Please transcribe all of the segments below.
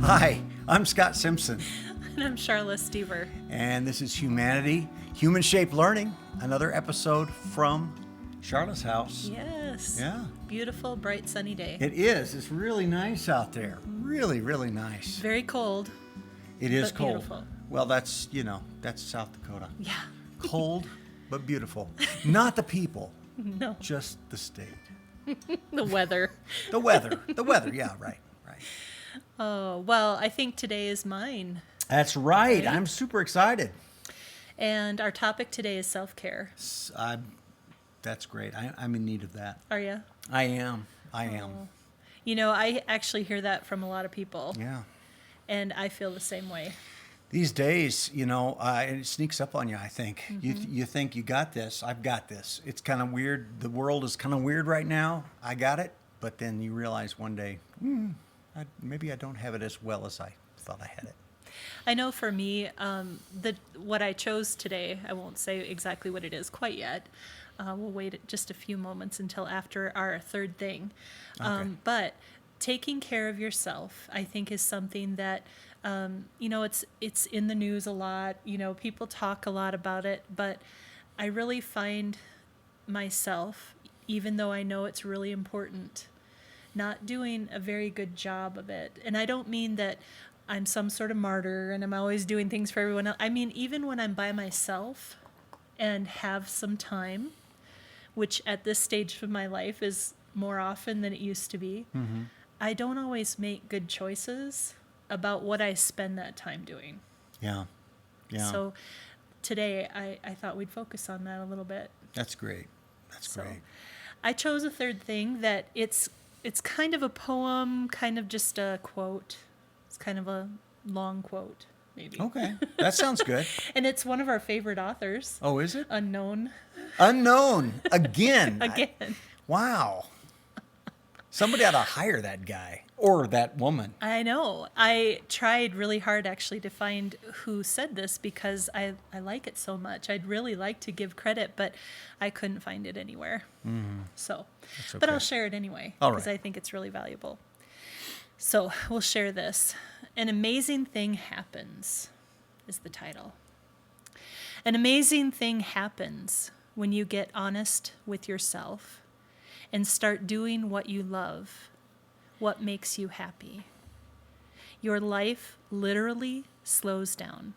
Hi, I'm Scott Simpson, And I'm Sharla Steever. and this is Humanity, Human-Shaped Learning, another episode from Sharla's house. Yes. Yeah. Beautiful, bright, sunny day. It is. It's really nice out there. Really, really nice. Very cold. It is but cold. beautiful. Well, that's South Dakota. Yeah. Cold, but beautiful. Not the people, No. just the state. The weather. The weather. Yeah, right. Oh, well, I think today is mine. That's right. Right? I'm super excited. And our topic today is self-care. That's great. I'm in need of that. Are you? I am. You know, I actually hear that from a lot of people. Yeah. And I feel the same way. These days, it sneaks up on you, I think. You think you got this. I've got this. It's kind of weird. The world is kind of weird right now. I got it. But then you realize one day, maybe I don't have it as well as I thought I had it. I know for me, what I chose today, I won't say exactly what it is quite yet. We'll wait just a few moments until after our third thing. Okay. But taking care of yourself, I think, is something that, it's in the news a lot. People talk a lot about it, but I really find myself, even though I know it's really important, not doing a very good job of it. And I don't mean that I'm some sort of martyr and I'm always doing things for everyone else. I mean, even when I'm by myself and have some time, which at this stage of my life is more often than it used to be, I don't always make good choices about what I spend that time doing. Yeah. So today I thought we'd focus on that a little bit. That's great. That's great. I chose a third thing that it's kind of a poem, kind of just a quote. It's kind of a long quote, maybe. Okay. That sounds good. And it's one of our favorite authors. Oh, is it? Unknown. Unknown. Again. Again. Wow. Somebody ought to hire that guy or that woman. I know. I tried really hard, actually, to find who said this because I like it so much. I'd really like to give credit, but I couldn't find it anywhere. So, That's okay. But I'll share it anyway All because right. I think it's really valuable. So we'll share this. An amazing thing happens is the title. An amazing thing happens when you get honest with yourself and start doing what you love, what makes you happy. Your life literally slows down.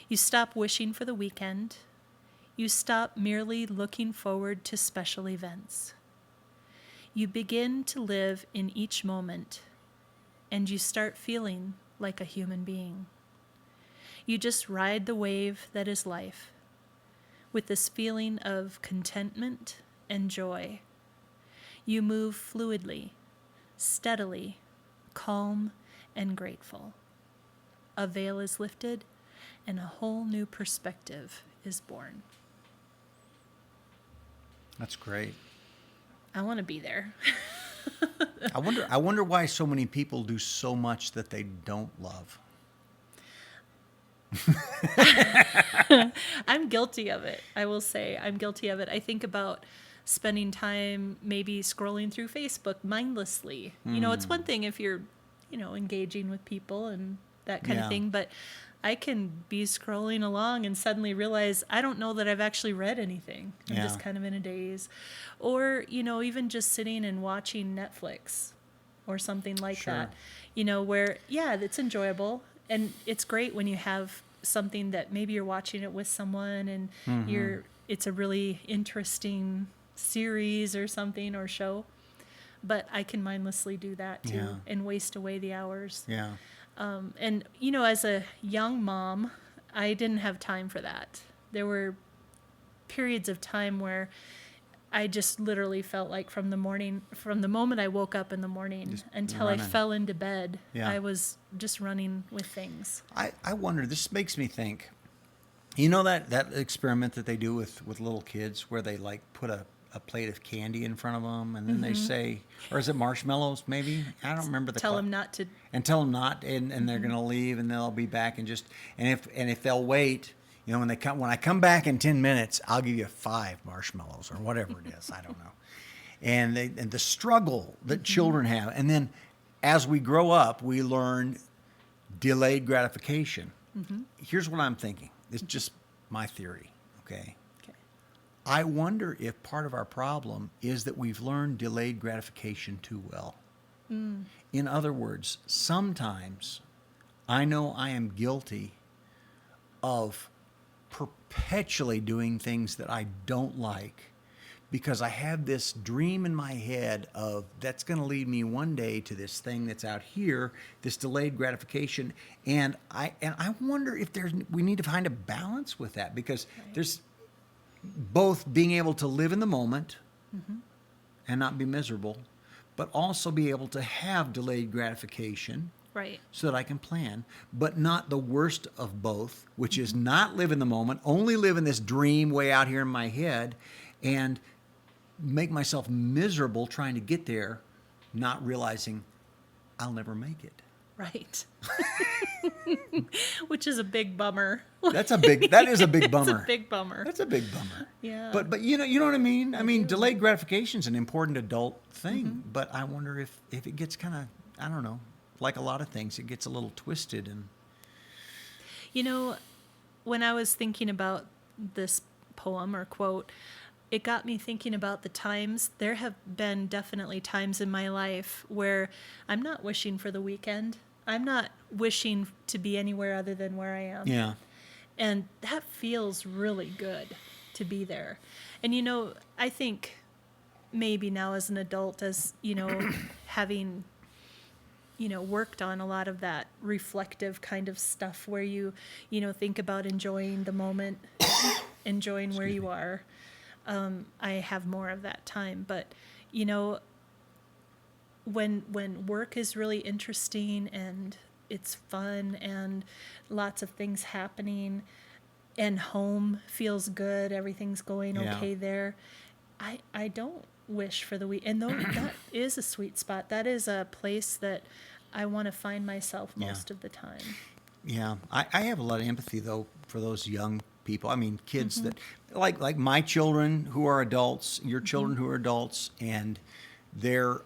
You stop wishing for the weekend. You stop merely looking forward to special events. You begin to live in each moment, and you start feeling like a human being. You just ride the wave that is life, with this feeling of contentment and joy. You move fluidly, steadily, calm and grateful. A veil is lifted, and a whole new perspective is born. That's great. I want to be there. I wonder why so many people do so much that they don't love. I'm guilty of it. I will say I'm guilty of it. I think about spending time maybe scrolling through Facebook mindlessly. It's one thing if you're, engaging with people and that kind of thing, but I can be scrolling along and suddenly realize I don't know that I've actually read anything. I'm just kind of in a daze. Or, even just sitting and watching Netflix or something like that, where, it's enjoyable. And it's great when you have something that maybe you're watching it with someone and it's a really interesting series or something or show. But I can mindlessly do that too and waste away the hours. Yeah. And, as a young mom, I didn't have time for that. There were periods of time where I just literally felt like from the moment I woke up in the morning just until running. I fell into bed, I was just running with things. I wonder, this makes me think, that experiment that they do with little kids where they put a plate of candy in front of them and then they say, or is it marshmallows maybe? I don't remember the Tell them not to. And tell them not, and they're going to leave and they'll be back and if they'll wait, when I come back in 10 minutes, I'll give you 5 marshmallows or whatever it is. I don't know. And the struggle that children have. And then as we grow up, we learn delayed gratification. Here's what I'm thinking. It's just my theory, okay? Okay. I wonder if part of our problem is that we've learned delayed gratification too well. In other words, sometimes I know I am guilty of perpetually doing things that I don't like because I have this dream in my head of that's going to lead me one day to this thing that's out here, this delayed gratification, and I wonder if we need to find a balance with that because there's both being able to live in the moment and not be miserable, but also be able to have delayed gratification. Right. So that I can plan, but not the worst of both, which is not live in the moment, only live in this dream way out here in my head, and make myself miserable trying to get there, not realizing I'll never make it. Right. Which is a big bummer. That is a big bummer. It's a big bummer. That's a big bummer. Yeah. But you know what I mean? I mean, delayed gratification is an important adult thing, but I wonder if it gets kind of, I don't know, like a lot of things, it gets a little twisted. And You know, when I was thinking about this poem or quote, it got me thinking about the times. There have been definitely times in my life where I'm not wishing for the weekend. I'm not wishing to be anywhere other than where I am. yeah, And that feels really good to be there. And, you know, I think maybe now as an adult, as, you know, having, you know, worked on a lot of that reflective kind of stuff where you know, think about enjoying the moment, enjoying where you are. I have more of that time. But, you know, when work is really interesting and it's fun and lots of things happening and home feels good, everything's going okay there, I don't wish for the week. And though that is a sweet spot, that is a place that I want to find myself most of the time. Yeah, I have a lot of empathy though for those young people. I mean, kids that like my children who are adults, your children who are adults, and they're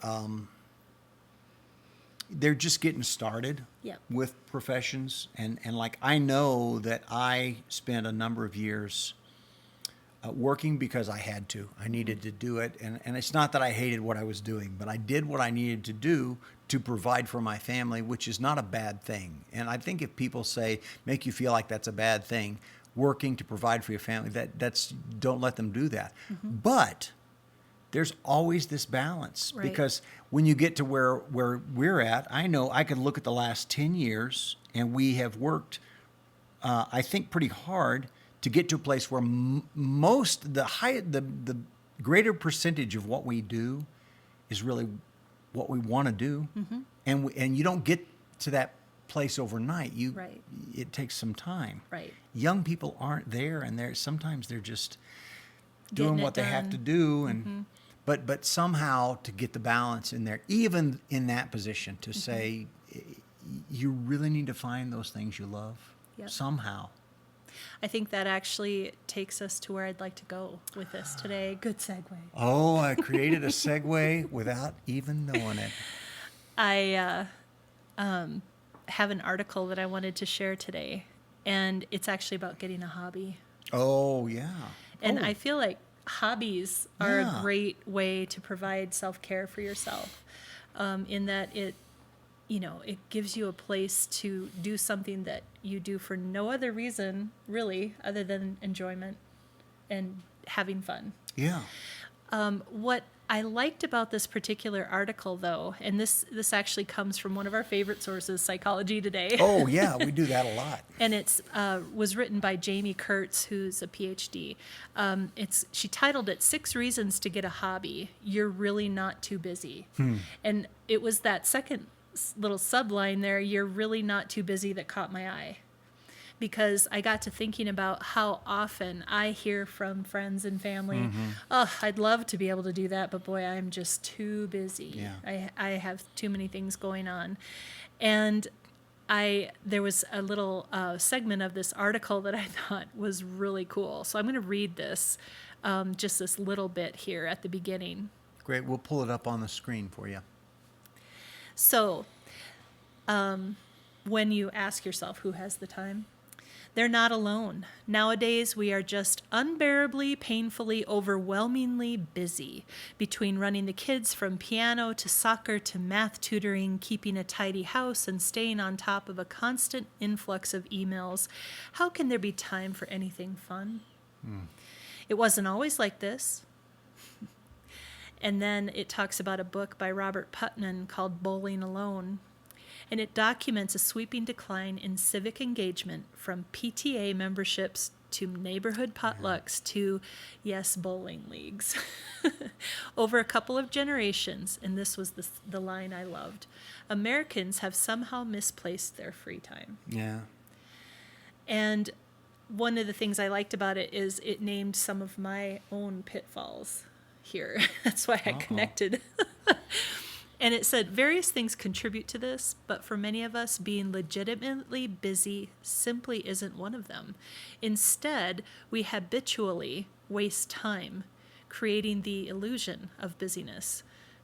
just getting started with professions, and like I know that I spent a number of years working because I had to. I needed to do it, and it's not that I hated what I was doing, but I did what I needed to do to provide for my family, which is not a bad thing. And I think if people make you feel like that's a bad thing, working to provide for your family, that's don't let them do that. But there's always this balance because when you get to where we're at, I know I can look at the last 10 years and we have worked, I think, pretty hard to get to a place where the greater percentage of what we do is really what we want to do, and you don't get to that place overnight. It takes some time. Right. Young people aren't there, and sometimes they're just doing what they have to do, and but somehow to get the balance in there, even in that position, to say you really need to find those things you love somehow. I think that actually takes us to where I'd like to go with this today. Good segue. Oh, I created a segue without even knowing it. I have an article that I wanted to share today, and it's actually about getting a hobby. Oh, yeah. And I feel like hobbies are a great way to provide self-care for yourself, in that it gives you a place to do something that you do for no other reason, really, other than enjoyment and having fun. Yeah. What I liked about this particular article, though, and this actually comes from one of our favorite sources, Psychology Today. Oh, yeah, we do that a lot. And it's was written by Jaime Kurtz, who's a Ph.D. She titled it 6 Reasons to Get a Hobby. You're Really Not Too Busy. And it was that second little subline there, you're really not too busy, that caught my eye. Because I got to thinking about how often I hear from friends and family, oh, I'd love to be able to do that, but boy, I'm just too busy. Yeah. I have too many things going on. And there was a little segment of this article that I thought was really cool. So I'm going to read this, just this little bit here at the beginning. Great. We'll pull it up on the screen for you. So, when you ask yourself who has the time, they're not alone. Nowadays, we are just unbearably, painfully, overwhelmingly busy between running the kids from piano to soccer to math tutoring, keeping a tidy house, and staying on top of a constant influx of emails. How can there be time for anything fun? It wasn't always like this. And then it talks about a book by Robert Putnam called Bowling Alone. And it documents a sweeping decline in civic engagement from PTA memberships to neighborhood potlucks to, yes, bowling leagues. Over a couple of generations, and this was the line I loved, Americans have somehow misplaced their free time. Yeah. And one of the things I liked about it is it named some of my own pitfalls here. That's why I connected. And it said, various things contribute to this, but for many of us, being legitimately busy simply isn't one of them. Instead, we habitually waste time creating the illusion of busyness.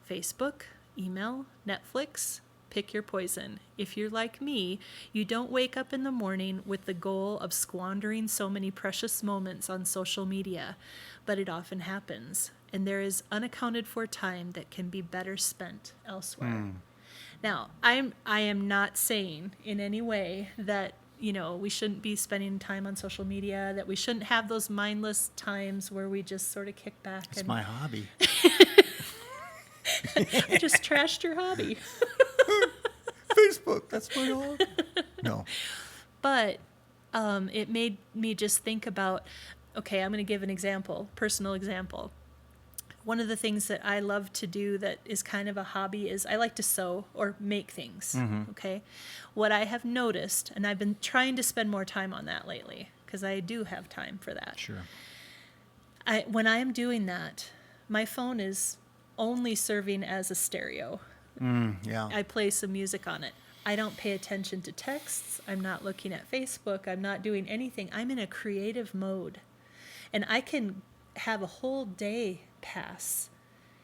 Facebook, email, Netflix, pick your poison. If you're like me, you don't wake up in the morning with the goal of squandering so many precious moments on social media, but it often happens. And there is unaccounted for time that can be better spent elsewhere. Now, I am not saying in any way that, we shouldn't be spending time on social media, that we shouldn't have those mindless times where we just sort of kick back. It's my hobby. I just trashed your hobby. Facebook, that's my hobby. No. But it made me just think about, okay, I'm going to give an example, personal example. One of the things that I love to do that is kind of a hobby is I like to sew or make things, okay? What I have noticed, and I've been trying to spend more time on that lately, because I do have time for that. Sure. When I am doing that, my phone is only serving as a stereo. Yeah. I play some music on it. I don't pay attention to texts. I'm not looking at Facebook. I'm not doing anything. I'm in a creative mode. And I can have a whole day pass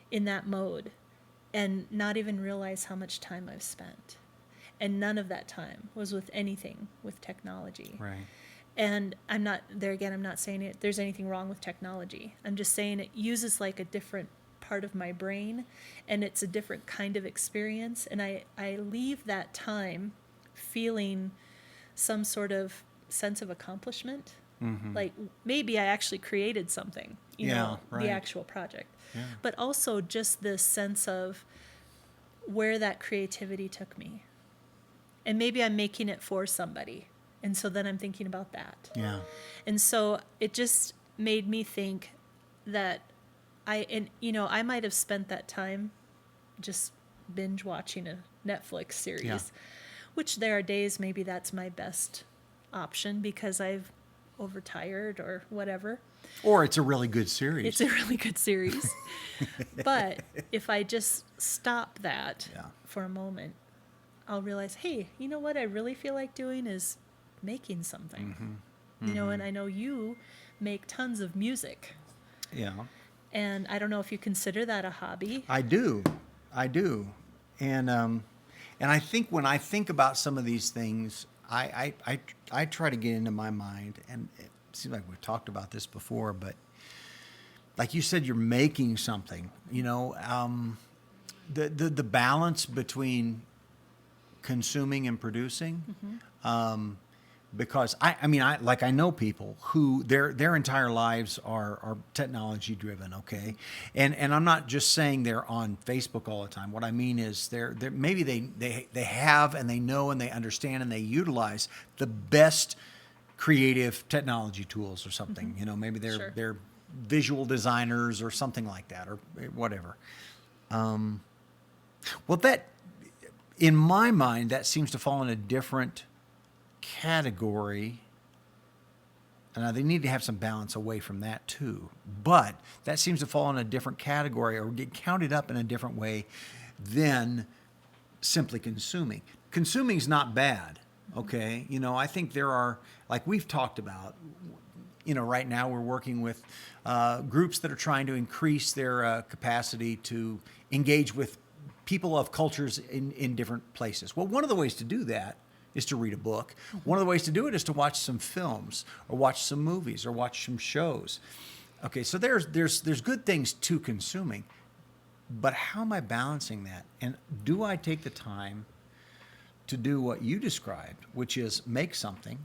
in that mode and not even realize how much time I've spent. And none of that time was with anything with technology. Right. And I'm not saying there's anything wrong with technology. I'm just saying it uses like a different part of my brain, and it's a different kind of experience. And I leave that time feeling some sort of sense of accomplishment. Like maybe I actually created something, the actual project. Yeah. But also just this sense of where that creativity took me. And maybe I'm making it for somebody. And so then I'm thinking about that. Yeah. And so it just made me think that I might have spent that time just binge watching a Netflix series, which there are days maybe that's my best option because I've overtired or whatever. Or it's a really good series. It's a really good series. But if I just stop that for a moment, I'll realize, hey, you know what I really feel like doing is making something. And I know you make tons of music. Yeah. And I don't know if you consider that a hobby. I do. And I think when I think about some of these things, I try to get into my mind, and it seems like we've talked about this before, but like you said, you're making something, the balance between consuming and producing, because I know people who their entire lives are technology driven, okay, and I'm not just saying they're on Facebook all the time. What I mean is they're maybe they have and they know and they understand and they utilize the best creative technology tools or something. Maybe they're visual designers or something like that or whatever. Well, that in my mind that seems to fall in a different category, and they need to have some balance away from that too, but that seems to fall in a different category or get counted up in a different way than simply consuming. Consuming is not bad, okay? I think there are, like we've talked about, right now we're working with groups that are trying to increase their capacity to engage with people of cultures in different places. Well, one of the ways to do that is to read a book. One of the ways to do it is to watch some films or watch some movies or watch some shows. Okay, so there's good things to consuming, but how am I balancing that? And do I take the time to do what you described, which is make something,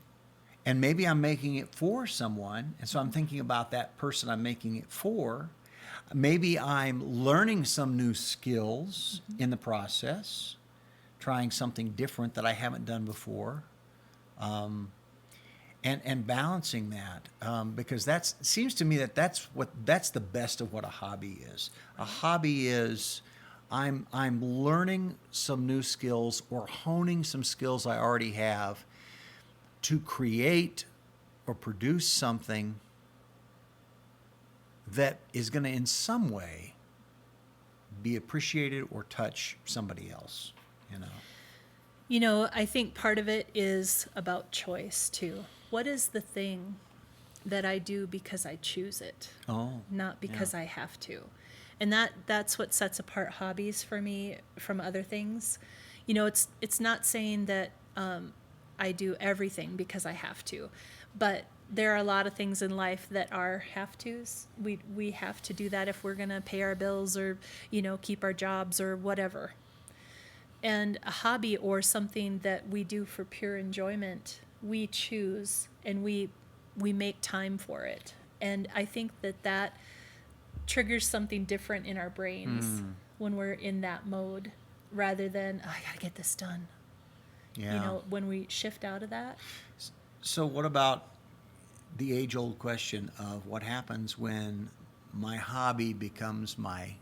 and maybe I'm making it for someone, and so I'm thinking about that person I'm making it for. Maybe I'm learning some new skills in the process, trying something different that I haven't done before, and balancing that, because that seems to me that's the best of what a hobby is. A hobby is I'm learning some new skills or honing some skills I already have to create or produce something that is going to in some way be appreciated or touch somebody else, you know. You know, I think part of it is about choice too. What is the thing that I do because I choose it, not because I have to? And that's what sets apart hobbies for me from other things. You know, it's not saying that I do everything because I have to, but there are a lot of things in life that are have-tos. We have to do that if we're going to pay our bills or, you know, keep our jobs or whatever. And a hobby or something that we do for pure enjoyment, we choose and we make time for it. And I think that triggers something different in our brains when we're in that mode, rather than, I got to get this done. Yeah. You know, when we shift out of that. So what about the age-old question of what happens when my hobby becomes my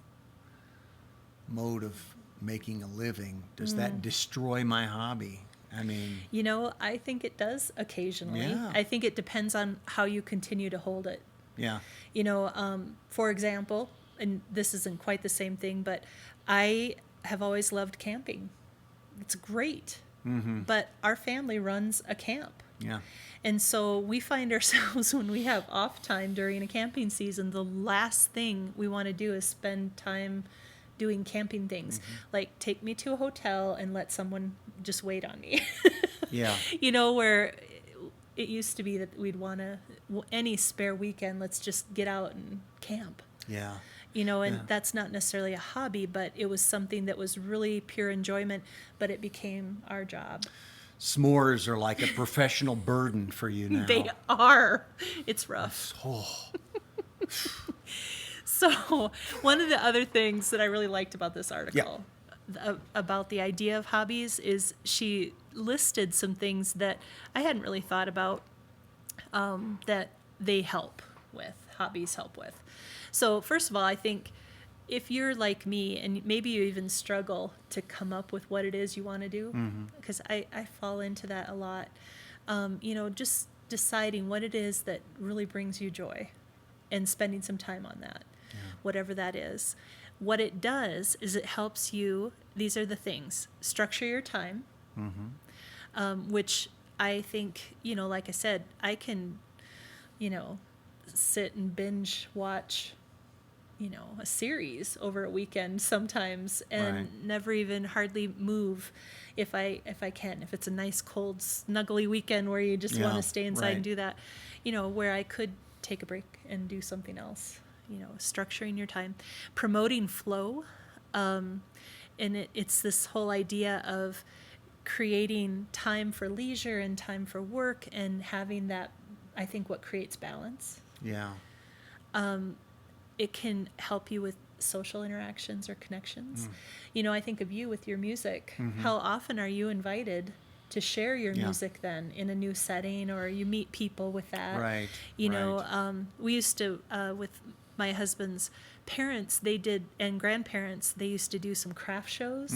mode of making a living? Does that destroy my hobby? I mean... You know, I think it does occasionally. Yeah. I think it depends on how you continue to hold it. Yeah. You know, for example, and this isn't quite the same thing, but I have always loved camping. It's great. But our family runs a camp. Yeah. And so we find ourselves, when we have off time during a camping season, the last thing we want to do is spend time doing camping things. Like, take me to a hotel and let someone just wait on me. Yeah. You know, where it used to be that we'd want to, any spare weekend, let's just get out and camp. Yeah. You know, and that's not necessarily a hobby, but it was something that was really pure enjoyment, but it became our job. S'mores are like a professional burden for you now. They are. It's rough. Oh. So one of the other things that I really liked about this article about the idea of hobbies is she listed some things that I hadn't really thought about that they help with, hobbies help with. So first of all, I think if you're like me and maybe you even struggle to come up with what it is you want to do, because I fall into that a lot, you know, just deciding what it is that really brings you joy and spending some time on that, whatever that is. What it does is it helps you, these are the things, structure your time, which I think, you know, like I said, I can, you know, sit and binge watch, you know, a series over a weekend sometimes and never even hardly move if I can. If it's a nice, cold, snuggly weekend where you just want to stay inside and do that, you know, where I could take a break and do something else, you know, structuring your time, promoting flow. And it's this whole idea of creating time for leisure and time for work and having that, I think, what creates balance. Yeah. It can help you with social interactions or connections. You know, I think of you with your music. How often are you invited to share your music then in a new setting, or you meet people with that? Right. You know, we used to, with my husband's parents, they did, and grandparents, they used to do some craft shows.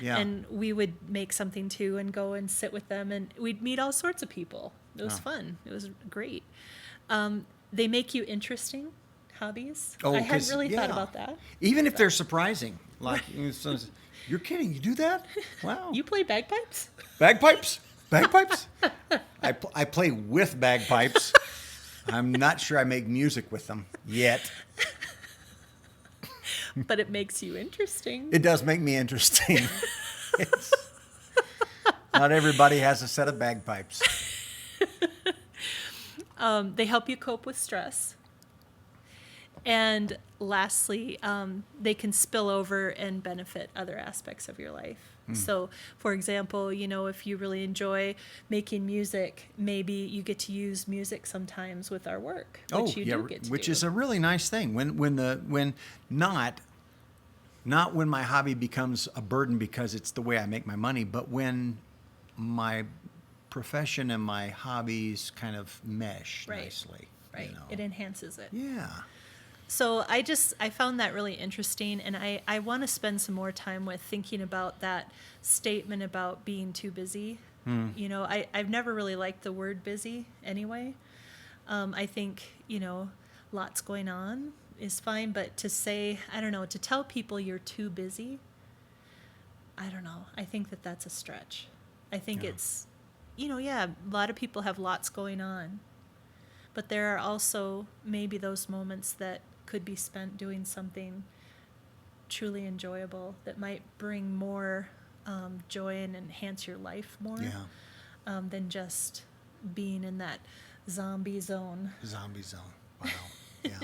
And we would make something too and go and sit with them, and we'd meet all sorts of people. It was fun. It was great. They make you interesting. Hobbies. I hadn't really thought about that. Even if they're surprising. Like, you're kidding, you do that? Wow. You play bagpipes? Bagpipes? Bagpipes? I play with bagpipes. I'm not sure I make music with them yet. But it makes you interesting. It does make me interesting. It's, not everybody has a set of bagpipes. They help you cope with stress. And lastly, they can spill over and benefit other aspects of your life. So, for example, if you really enjoy making music, maybe you get to use music sometimes with our work, which you do get to which do. is a really nice thing. When not when my hobby becomes a burden because it's the way I make my money, but when my profession and my hobbies kind of mesh nicely. Right. It enhances it. Yeah. So I found that really interesting, and I want to spend some more time with thinking about that statement about being too busy. I've never really liked the word busy anyway. I think, lots going on is fine, but to say, to tell people you're too busy, I don't know. I think that's a stretch. I think it's, a lot of people have lots going on, but there are also maybe those moments that could be spent doing something truly enjoyable that might bring more joy and enhance your life more than just being in that zombie zone. Wow. Yeah.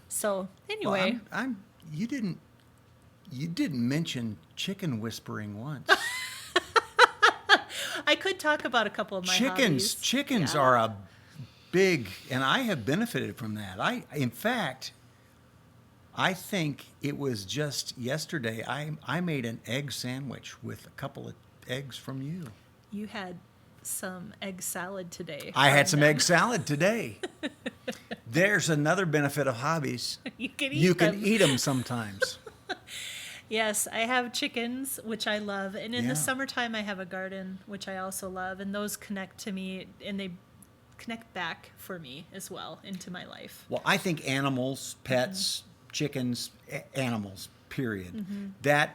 So anyway, well, you didn't mention chicken whispering once. I could talk about a couple of my hobbies. Chickens are a big, and I have benefited from that. In fact, I think it was just yesterday I made an egg sandwich with a couple of eggs from you. You had some egg salad today. I had some egg salad today. There's another benefit of hobbies. You can eat them sometimes. Yes, I have chickens, which I love. And in the summertime, I have a garden, which I also love. And those connect to me, and they connect back for me as well into my life. Well, I think animals, pets, chickens, animals, period. I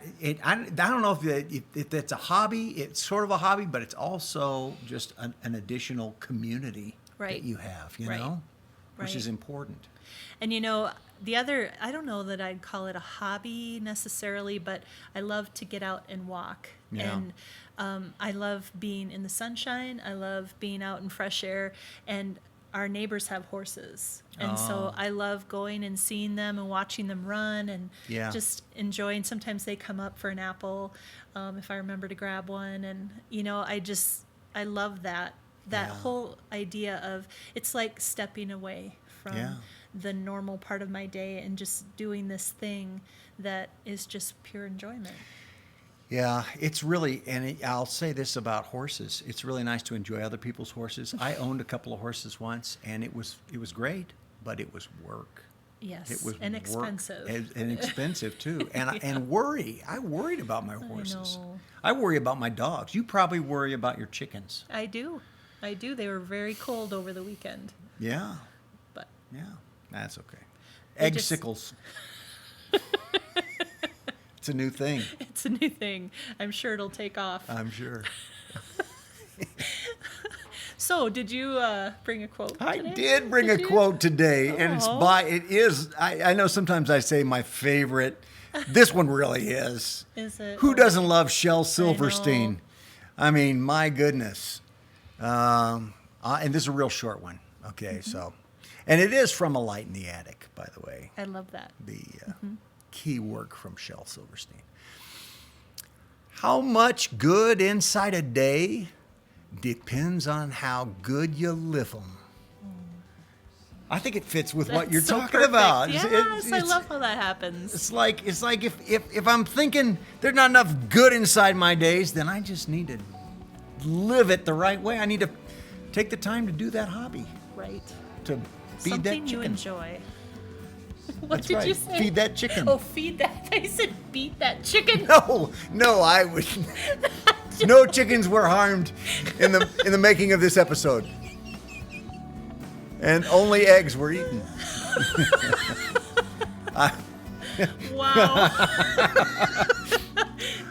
don't know if that's a hobby. It's sort of a hobby, but it's also just an additional community that you have, which is important. And the other, I don't know that I'd call it a hobby necessarily, but I love to get out and walk. Yeah. And I love being in the sunshine. I love being out in fresh air. And our neighbors have horses. And so I love going and seeing them and watching them run and just enjoying. Sometimes they come up for an apple if I remember to grab one. And, I love that. That whole idea of it's like stepping away from the normal part of my day and just doing this thing that is just pure enjoyment. Yeah, it's really, and I'll say this about horses. It's really nice to enjoy other people's horses. I owned a couple of horses once, and it was great, but it was work. Yes, it was and work, expensive. and expensive too. And worry. I worried about my horses. I know. I worry about my dogs. You probably worry about your chickens. I do. They were very cold over the weekend. Yeah. But yeah, that's okay. They Egg sickles. It's a new thing. It's a new thing. I'm sure it'll take off. I'm sure. So, did you bring a quote today? I did bring a quote today, and I know sometimes I say my favorite. This one really is. Is it? Who doesn't love Shel Silverstein? I mean, my goodness. And this is a real short one. Okay, so, and it is from A Light in the Attic, by the way. I love that. The key work from Shel Silverstein. How much good inside a day depends on how good you live them. I think it fits with what you're so talking perfect. about. Yes, I love how that happens. It's like if I'm thinking there's not enough good inside my days, then I just need to live it the right way. I need to take the time to do that hobby. Right. To feed Something that chicken. you enjoy. What That's did right. you say? Feed that chicken. Oh, feed that. I said beat that chicken. No, I would. No chickens were harmed in the making of this episode. And only eggs were eaten. Wow.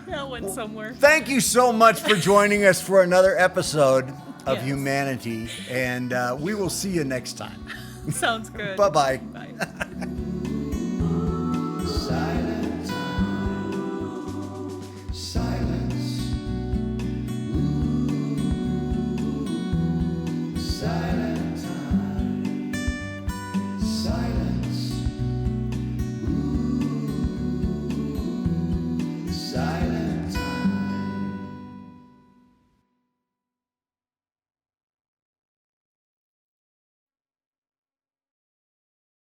That went somewhere. Thank you so much for joining us for another episode of Yes. Humanity. And we will see you next time. Sounds good. Bye-bye. Bye.